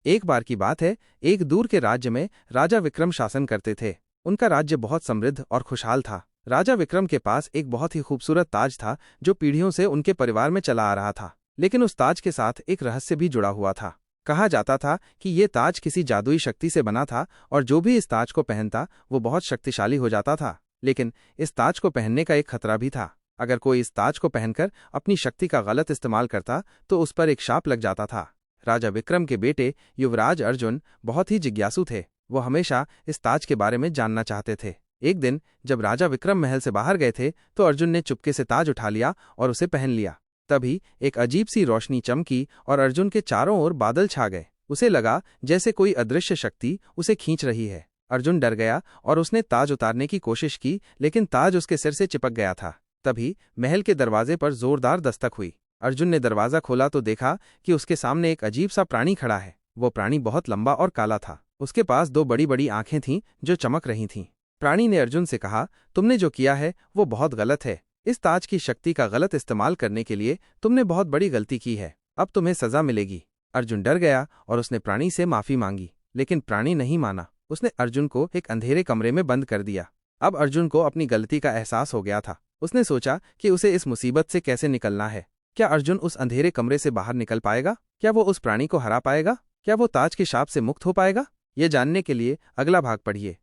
एक बार की बात है, एक दूर के राज्य में राजा विक्रम शासन करते थे। उनका राज्य बहुत समृद्ध और खुशहाल था। राजा विक्रम के पास एक बहुत ही खूबसूरत ताज था जो पीढ़ियों से उनके परिवार में चला आ रहा था। लेकिन उस ताज के साथ एक रहस्य भी जुड़ा हुआ था। कहा जाता था कि ये ताज किसी जादुई शक्ति से बना था और जो भी इस ताज को पहनता वो बहुत शक्तिशाली हो जाता था। लेकिन इस ताज को पहनने का एक खतरा भी था। अगर कोई इस ताज को पहनकर अपनी शक्ति का गलत इस्तेमाल करता तो उस पर एक शाप लग जाता था। राजा विक्रम के बेटे युवराज अर्जुन बहुत ही जिज्ञासु थे। वो हमेशा इस ताज के बारे में जानना चाहते थे। एक दिन जब राजा विक्रम महल से बाहर गए थे तो अर्जुन ने चुपके से ताज उठा लिया और उसे पहन लिया। तभी एक अजीब सी रोशनी चमकी और अर्जुन के चारों ओर बादल छा गए। उसे लगा जैसे कोई अदृश्य शक्ति उसे खींच रही है। अर्जुन डर गया और उसने ताज उतारने की कोशिश की, लेकिन ताज उसके सिर से चिपक गया था। तभी महल के दरवाजे पर जोरदार दस्तक हुई। अर्जुन ने दरवाजा खोला तो देखा कि उसके सामने एक अजीब सा प्राणी खड़ा है। वो प्राणी बहुत लंबा और काला था। उसके पास दो बड़ी बड़ी आंखें थीं जो चमक रही थीं। प्राणी ने अर्जुन से कहा, तुमने जो किया है वो बहुत गलत है। इस ताज की शक्ति का गलत इस्तेमाल करने के लिए तुमने बहुत बड़ी गलती की है। अब तुम्हें सजा मिलेगी। अर्जुन डर गया और उसने प्राणी से माफी मांगी, लेकिन प्राणी नहीं माना। उसने अर्जुन को एक अंधेरे कमरे में बंद कर दिया। अब अर्जुन को अपनी गलती का एहसास हो गया था। उसने सोचा कि उसे इस मुसीबत से कैसे निकलना है। क्या अर्जुन उस अंधेरे कमरे से बाहर निकल पाएगा? क्या वो उस प्राणी को हरा पाएगा? क्या वो ताज के शाप से मुक्त हो पाएगा? ये जानने के लिए अगला भाग पढ़िए।